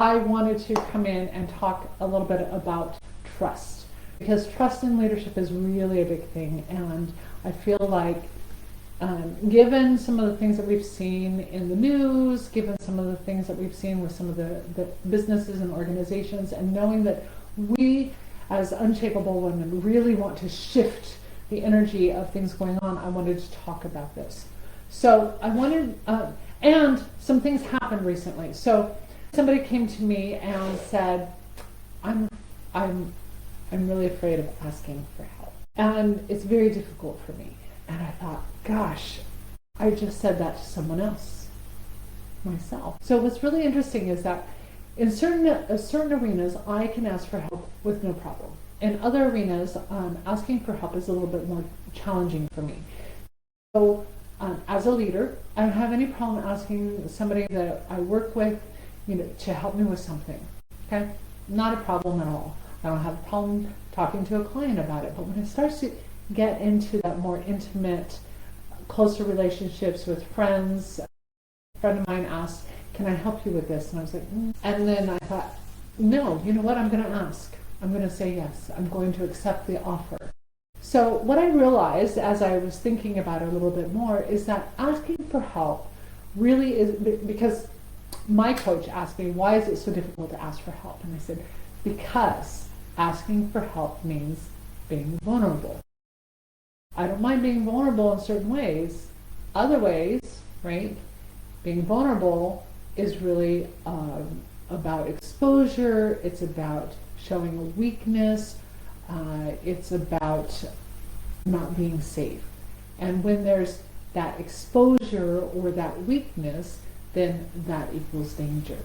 I wanted to come in and talk a little bit about trust, because trust in leadership is really a big thing. And I feel like given some of the things that we've seen in the news, given some of the things that we've seen with some of the businesses and organizations, and knowing that we as unshakable women really want to shift the energy of things going on, I wanted to talk about this. So I wanted, and some things happened recently. So somebody came to me and said, I'm really afraid of asking for help, and it's very difficult for me. And I thought, gosh, I just said that to someone else, myself. So what's really interesting is that in certain arenas, I can ask for help with no problem. In other arenas, asking for help is a little bit more challenging for me. So as a leader, I don't have any problem asking somebody that I work with, to help me with something. Okay, not a problem at all. I don't have a problem talking to a client about it. But when it starts to get into that more intimate, closer relationships with friends, a friend of mine asked, "Can I help you with this?" And I was like, And then I thought, no, you know what? I'm going to ask. I'm going to say yes. I'm going to accept the offer. So what I realized as I was thinking about it a little bit more is that asking for help really is, because my coach asked me, why is it so difficult to ask for help? And I said, because asking for help means being vulnerable. I don't mind being vulnerable in certain ways. Other ways, right? Being vulnerable is really about exposure. It's about showing a weakness. It's about not being safe. And when there's that exposure or that weakness, then that equals danger,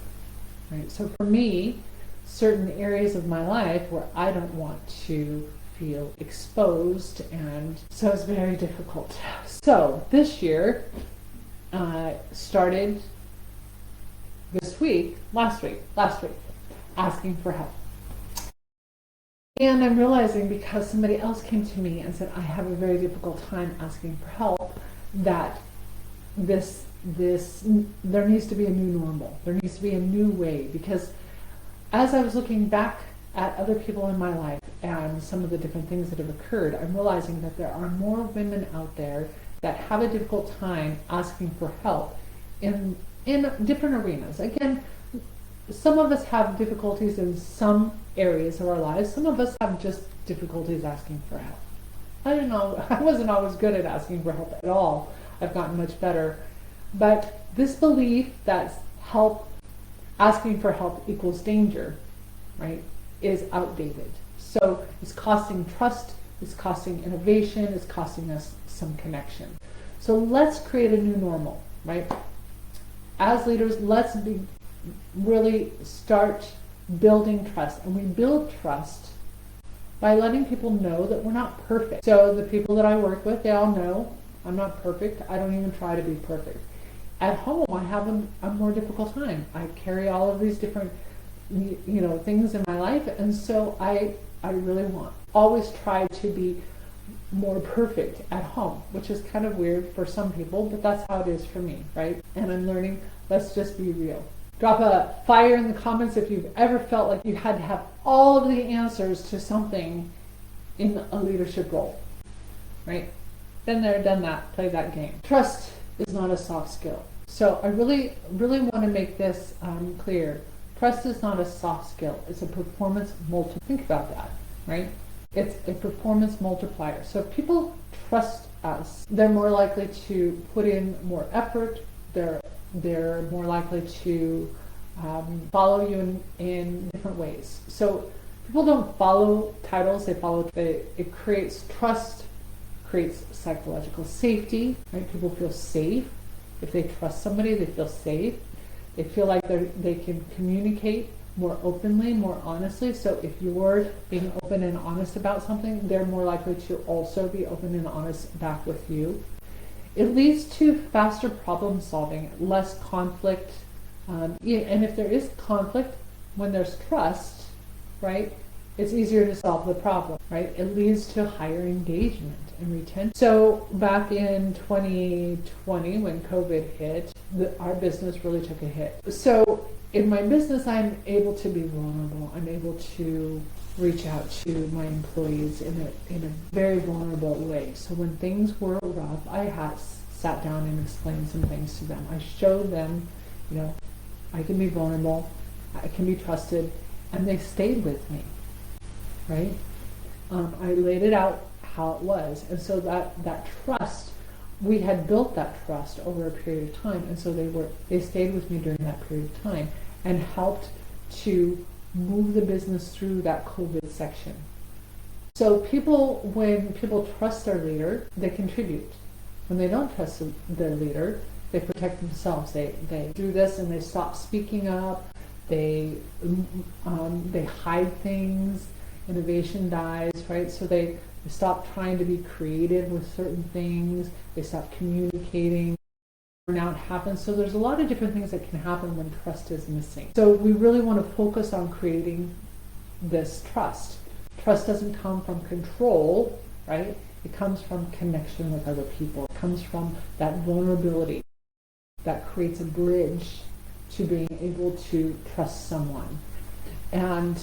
right? So for me, certain areas of my life where I don't want to feel exposed, and so it's very difficult. So this year started last week, asking for help. And I'm realizing, because somebody else came to me and said, I have a very difficult time asking for help, that there needs to be a new normal. There needs to be a new way, because as I was looking back at other people in my life and some of the different things that have occurred, I'm realizing that there are more women out there that have a difficult time asking for help in different arenas. Again, some of us have difficulties in some areas of our lives. Some of us have just difficulties asking for help. I wasn't always good at asking for help at all. I've gotten much better. But this belief that asking for help equals danger, right, is outdated. So it's costing trust, it's costing innovation, it's costing us some connection. So let's create a new normal, right? As leaders, let's really start building trust. And we build trust by letting people know that we're not perfect. So the people that I work with, they all know I'm not perfect. I don't even try to be perfect. At home, I have a more difficult time. I carry all of these different, things in my life, and so I really always try to be more perfect at home, which is kind of weird for some people, but that's how it is for me, right? And I'm learning, let's just be real. Drop a fire in the comments if you've ever felt like you had to have all of the answers to something in a leadership role, right? Been there, done that, played that game. Trust is not a soft skill. So I really, really want to make this clear. Trust is not a soft skill. It's a performance multiplier. Think about that, right? It's a performance multiplier. So if people trust us, they're more likely to put in more effort. They're more likely to follow you in different ways. So people don't follow titles. It creates trust, creates psychological safety, right? People feel safe. If they trust somebody, they feel safe. They feel like they can communicate more openly, more honestly. So if you're being open and honest about something, they're more likely to also be open and honest back with you. It leads to faster problem solving, less conflict. And if there is conflict, when there's trust, right, it's easier to solve the problem, right? It leads to higher engagement and retention. So back in 2020, when COVID hit, our business really took a hit. So in my business, I'm able to be vulnerable. I'm able to reach out to my employees in a very vulnerable way. So when things were rough, I had sat down and explained some things to them. I showed them, I can be vulnerable, I can be trusted, and they stayed with me, right? I laid it out how it was, and so that trust, we had built that trust over a period of time, and so they stayed with me during that period of time and helped to move the business through that COVID section. So when people trust their leader, they contribute. When they don't trust their leader, they protect themselves. They do this and they stop speaking up. They hide things. Innovation dies, right? So they stop trying to be creative with certain things. They stop communicating. Burnout happens. So there's a lot of different things that can happen when trust is missing. So we really want to focus on creating this trust. Trust doesn't come from control, right? It comes from connection with other people. It comes from that vulnerability that creates a bridge to being able to trust someone. And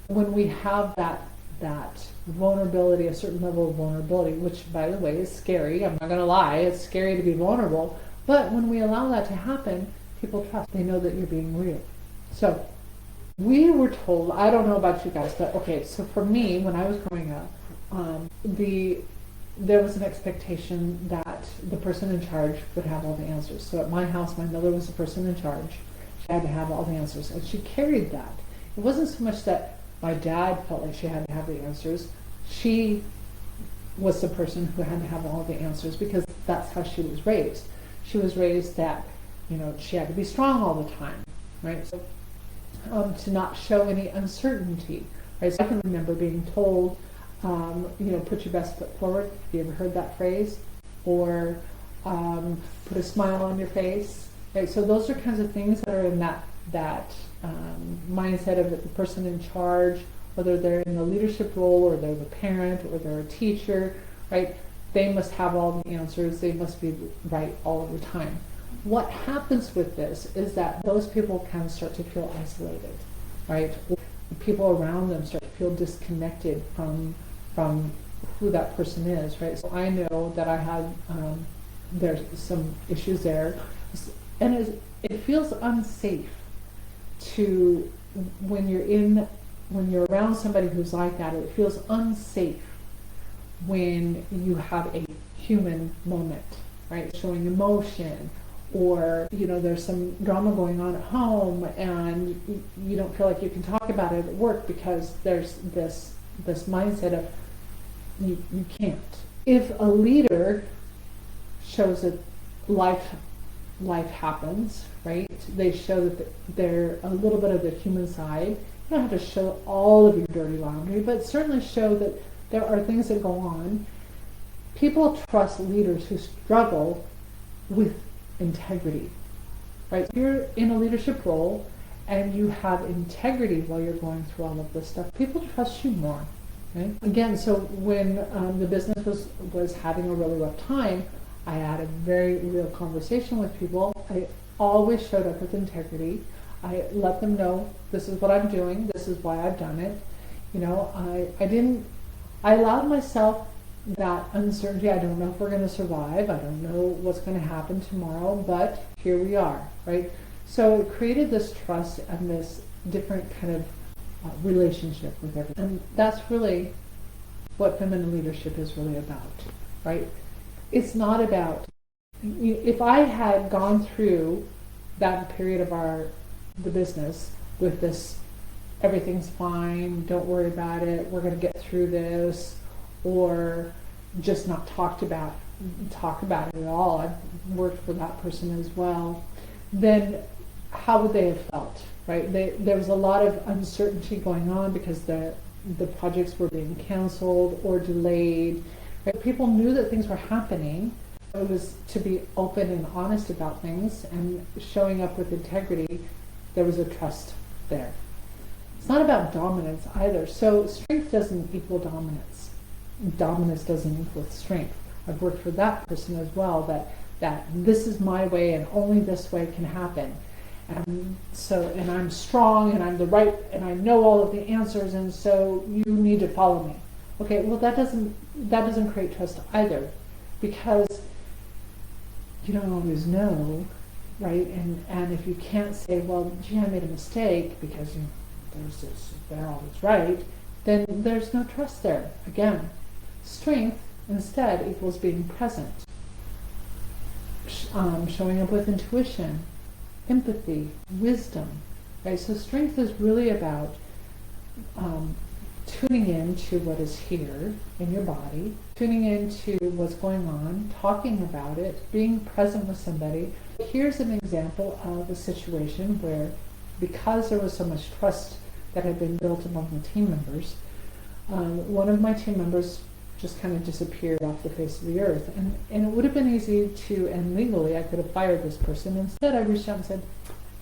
when we have that vulnerability, a certain level of vulnerability, which by the way is scary, I'm not going to lie, it's scary to be vulnerable, but when we allow that to happen, people trust. They know that you're being real. So we were told, I don't know about you guys, but okay, so for me, when I was growing up, there was an expectation that the person in charge would have all the answers. So at my house, my mother was the person in charge. She had to have all the answers, and she carried that. It wasn't so much that my dad felt like she had to have the answers. She was the person who had to have all the answers because that's how she was raised. She was raised that, she had to be strong all the time, right? So to not show any uncertainty, right? So I can remember being told, put your best foot forward. Have you ever heard that phrase? Or put a smile on your face, right? So those are kinds of things that are in that mindset of the person in charge, whether they're in the leadership role or they're the parent or they're a teacher, right? They must have all the answers. They must be right all of the time. What happens with this is that those people can start to feel isolated, right? The people around them start to feel disconnected from who that person is, right? So I know that I had, there's some issues there, and it feels unsafe when you're around somebody who's like that. It feels unsafe when you have a human moment, right? Showing emotion, or there's some drama going on at home and you don't feel like you can talk about it at work because there's this mindset of you can't. If a leader shows that life happens, right? They show that they're a little bit of the human side. You don't have to show all of your dirty laundry, but certainly show that there are things that go on. People trust leaders who struggle with integrity, right? If you're in a leadership role and you have integrity while you're going through all of this stuff, people trust you more, right? Again, so when the business was having a really rough time, I had a very real conversation with people. I always showed up with integrity. I let them know this is what I'm doing, this is why I've done it. I allowed myself that uncertainty. I don't know if we're going to survive. I don't know what's going to happen tomorrow, but here we are, right? So it created this trust and this different kind of relationship with everyone. And that's really what feminine leadership is really about, right? It's not about, if I had gone through that period of the business with this, everything's fine, don't worry about it, we're going to get through this, or just not talk about it at all, I've worked for that person as well, then how would they have felt, right? There was a lot of uncertainty going on because the projects were being canceled or delayed. Right? People knew that things were happening. It was to be open and honest about things and showing up with integrity. There was a trust there. It's not about dominance either. So strength doesn't equal dominance. Dominance doesn't equal strength. I've worked with that person as well, that this is my way and only this way can happen. And I'm strong and I'm the right and I know all of the answers, and so you need to follow me. Okay, well that doesn't create trust either, because you don't always know, right? And if you can't say, well, gee, I made a mistake because they're always right, then there's no trust there. Again, strength instead equals being present, showing up with intuition, empathy, wisdom, right? So strength is really about tuning in to what is here in your body, tuning into what's going on, talking about it, being present with somebody. Here's an example of a situation where, because there was so much trust that had been built among the team members, one of my team members just kind of disappeared off the face of the earth. And it would have been easy to, and legally I could have fired this person. Instead, I reached out and said,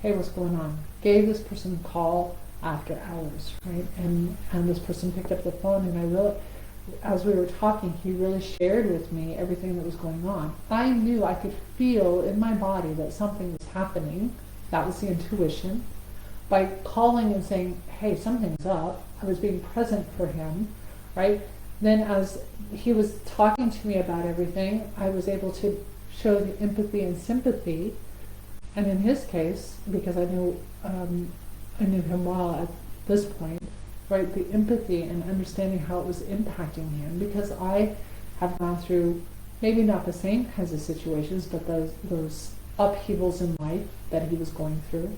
hey, what's going on? Gave this person a call after hours, right? And this person picked up the phone, and as we were talking, he really shared with me everything that was going on. I knew, I could feel in my body that something was happening. That was the intuition. By calling and saying, hey, something's up, I was being present for him, right? Then as he was talking to me about everything, I was able to show the empathy and sympathy. And in his case, because I knew him well at this point, right, the empathy and understanding how it was impacting him, because I have gone through maybe not the same kinds of situations, but those upheavals in life that he was going through.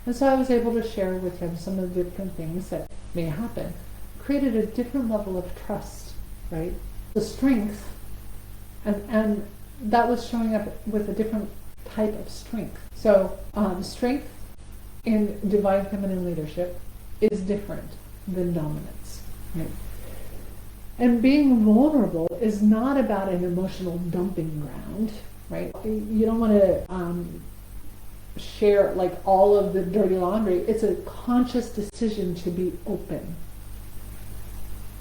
And so I was able to share with him some of the different things that may happen. Created a different level of trust, right? The strength, and that was showing up with a different type of strength. So strength in divine feminine leadership is different than dominance, right? And being vulnerable is not about an emotional dumping ground, right? You don't want to share like all of the dirty laundry. It's a conscious decision to be open.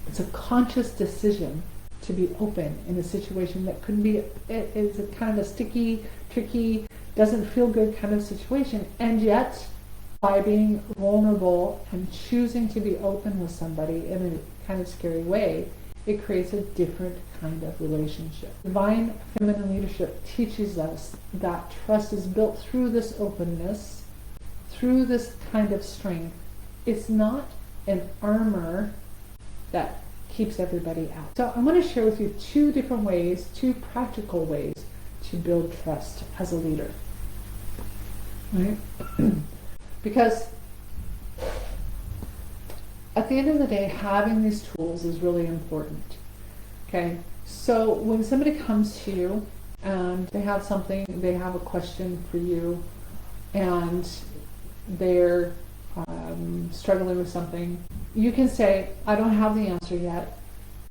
It's a conscious decision to be open in a situation that could be, it's a kind of a sticky, tricky, doesn't feel good kind of situation. And yet, by being vulnerable and choosing to be open with somebody in a kind of scary way, it creates a different kind of relationship. Divine feminine leadership teaches us that trust is built through this openness, through this kind of strength. It's not an armor that keeps everybody out. So I'm going to share with you two different ways, two practical ways to build trust as a leader. Right? Because at the end of the day, having these tools is really important. Okay? So when somebody comes to you and they have something, they have a question for you, and they're struggling with something, you can say, I don't have the answer yet,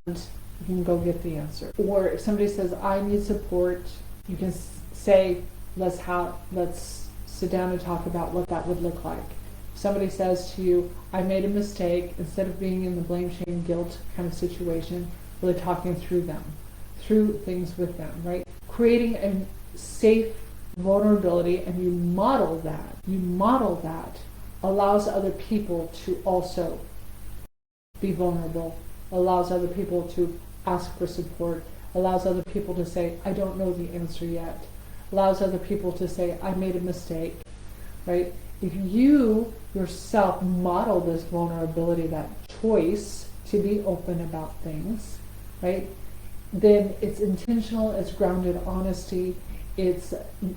and you can go get the answer. Or if somebody says, I need support, you can say, let's sit down and talk about what that would look like. If somebody says to you, I made a mistake, instead of being in the blame, shame, guilt kind of situation, really talking through things with them, right? Creating a safe vulnerability, and you model that allows other people to also be vulnerable, allows other people to ask for support, allows other people to say, I don't know the answer yet, allows other people to say, I made a mistake, right? If you yourself model this vulnerability, that choice to be open about things, right, then it's intentional, it's grounded honesty, it's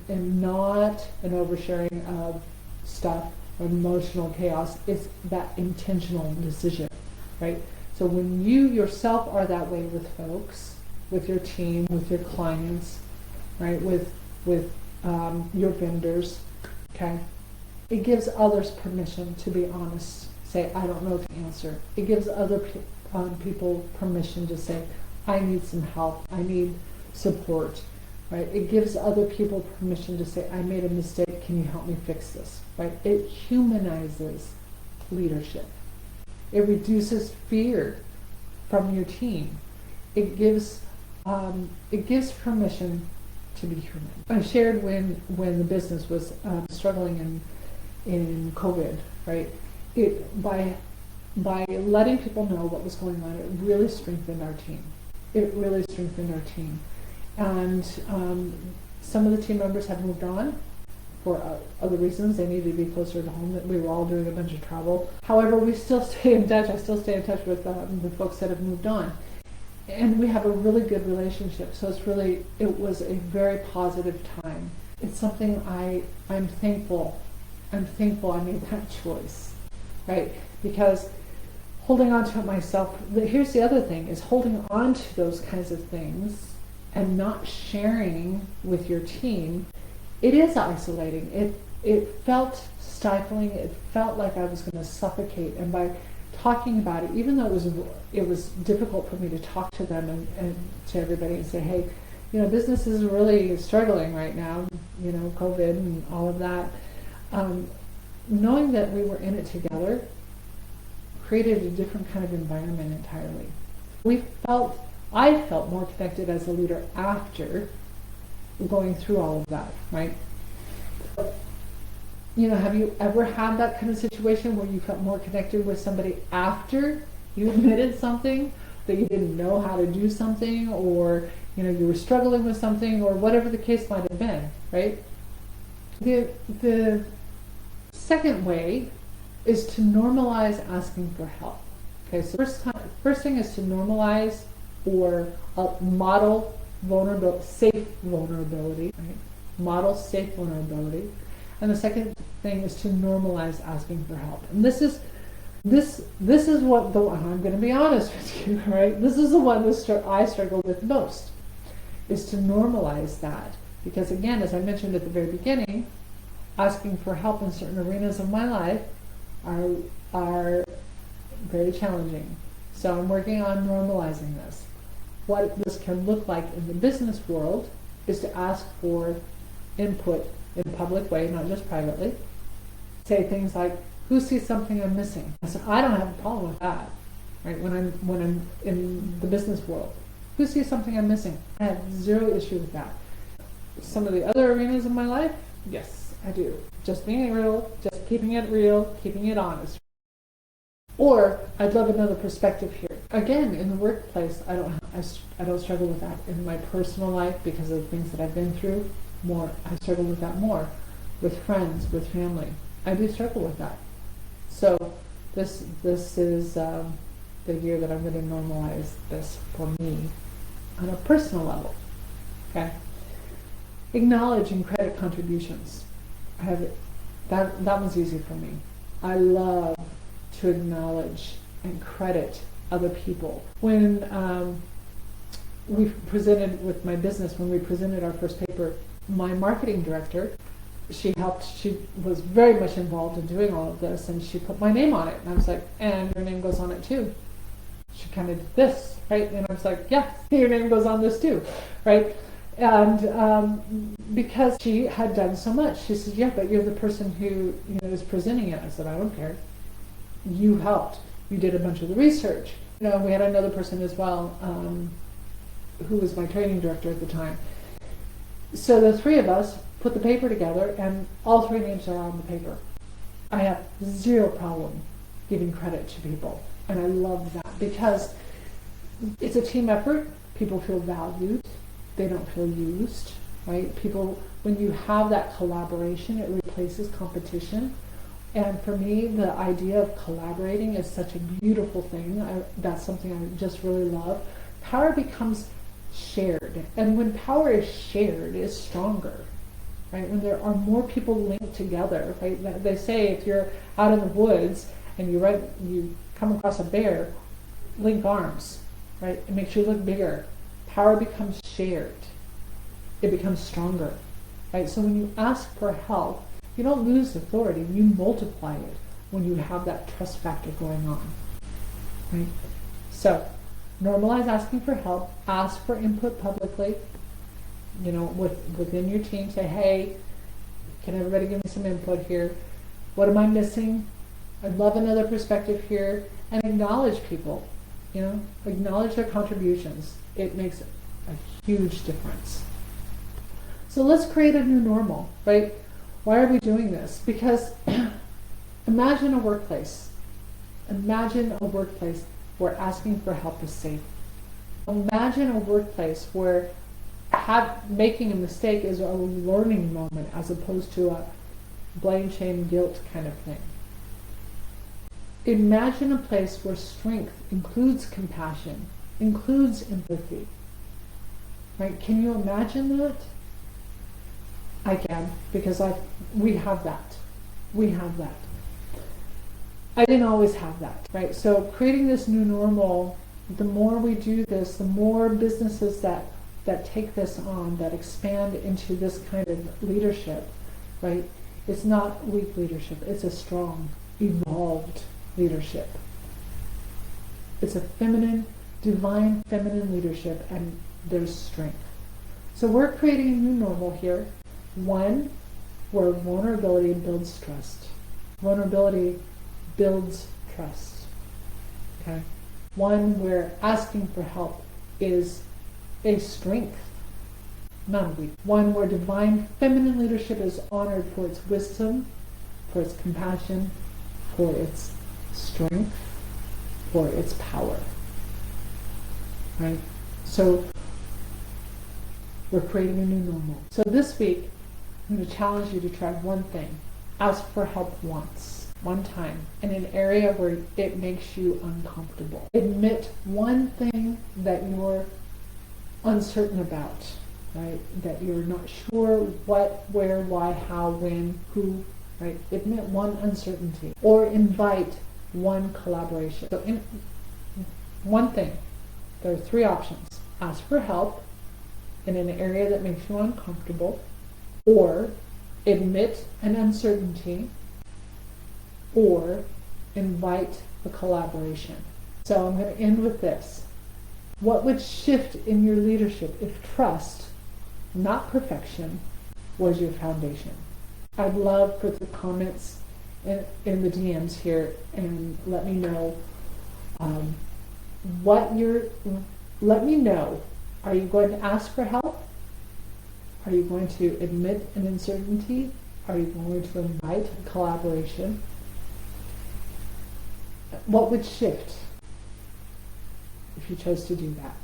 not an oversharing of stuff, emotional chaos. It's that intentional decision, right? So when you yourself are that way with folks, with your team, with your clients, right, with your vendors, okay, it gives others permission to be honest, say, I don't know the answer. It gives other people permission to say, I need some help, I need support, right? It gives other people permission to say, I made a mistake, can you help me fix this, right? It humanizes leadership. It reduces fear from your team. It gives permission to be human. I shared when the business was struggling in COVID, right? By letting people know what was going on, it really strengthened our team. It really strengthened our team. And some of the team members have moved on for other reasons. They needed to be closer to home. That we were all doing a bunch of travel. However, we still stay in touch. I still stay in touch with the folks that have moved on. And we have a really good relationship. So it was a very positive time. It's something I'm thankful. I'm thankful I made that choice, right? Because holding on to it myself, here's the other thing, is holding on to those kinds of things and not sharing with your team, it is isolating. It felt stifling. It felt like I was going to suffocate. And by talking about it, even though it was difficult for me to talk to them and to everybody and say, hey, business is really struggling right now, COVID and all of that. Knowing that we were in it together created a different kind of environment entirely. I felt more connected as a leader after going through all of that, right? Have you ever had that kind of situation where you felt more connected with somebody after you admitted something, that you didn't know how to do something, or you were struggling with something, or whatever the case might have been, right? The second way is to normalize asking for help. Okay, so first thing is to normalize or model safe vulnerability, right? Model safe vulnerability. And the second thing is to normalize asking for help. And this is what I'm going to be honest with you, right? This is the one that I struggle with most, is to normalize that. Because again, as I mentioned at the very beginning, asking for help in certain arenas of my life are very challenging. So I'm working on normalizing this. What this can look like in the business world is to ask for input in a public way, not just privately. Say things like, who sees something I'm missing? I said, I don't have a problem with that, right? When I'm in the business world, who sees something I'm missing? I have zero issue with that. Some of the other arenas of my life, yes, I do. Just being real, just keeping it honest. Or I'd love another perspective here. Again, in the workplace, I don't struggle with that. In my personal life, because of the things that I've been through, I struggle with that more. With friends, with family, I do struggle with that. So this is the year that I'm going to normalize this for me on a personal level. Okay. Acknowledge and credit contributions. That one's easy for me. I love to acknowledge and credit other people. When we presented with my business, when we presented our first paper, my marketing director, she was very much involved in doing all of this, and she put my name on it. And I was like, and your name goes on it too. She kind of did this, right? And I was like, yeah, your name goes on this too, right? And because she had done so much, she said, yeah, but you're the person who is presenting it. I said, I don't care. You helped. You did a bunch of the research. We had another person as well, who was my training director at the time. So the three of us put the paper together, and all three names are on the paper. I have zero problem giving credit to people, and I love that because it's a team effort. People feel valued. They don't feel used, right? People, when you have that collaboration, it replaces competition. And for me, the idea of collaborating is such a beautiful thing. That's something I just really love. Power becomes shared. And when power is shared, it's stronger, right? When there are more people linked together, right? They say if you're out in the woods and you come across a bear, link arms, right? It makes you look bigger. Power becomes shared. It becomes stronger, right? So when you ask for help, you don't lose authority, you multiply it when you have that trust factor going on, right? So normalize asking for help, ask for input publicly, within your team. Say, hey, can everybody give me some input here? What am I missing? I'd love another perspective here, and acknowledge people, acknowledge their contributions. It makes a huge difference. So let's create a new normal, right? Why are we doing this? Because imagine a workplace. Imagine a workplace where asking for help is safe. Imagine a workplace where making a mistake is a learning moment as opposed to a blame, shame, guilt kind of thing. Imagine a place where strength includes compassion, includes empathy. Right? Can you imagine that? I can, because we have that. We have that. I didn't always have that, right? So creating this new normal, the more we do this, the more businesses that take this on, that expand into this kind of leadership, right? It's not weak leadership, it's a strong, evolved leadership. It's a feminine, divine feminine leadership, and there's strength. So we're creating a new normal here. One, where vulnerability builds trust. Vulnerability builds trust. Okay? One where asking for help is a strength, not a weak. One where divine feminine leadership is honored for its wisdom, for its compassion, for its strength, for its power. Right? So we're creating a new normal. So this week, I'm going to challenge you to try one thing. Ask for help once, one time, in an area where it makes you uncomfortable. Admit one thing that you're uncertain about, right? That you're not sure what, where, why, how, when, who, right? Admit one uncertainty. Or invite one collaboration. So in one thing, there are three options. Ask for help in an area that makes you uncomfortable, or admit an uncertainty, or invite a collaboration. So I'm going to end with this. What would shift in your leadership if trust, not perfection, was your foundation? I'd love for the comments in the DMs here, and let me know let me know. Are you going to ask for help? Are you going to admit an uncertainty? Are you going to invite a collaboration? What would shift if you chose to do that?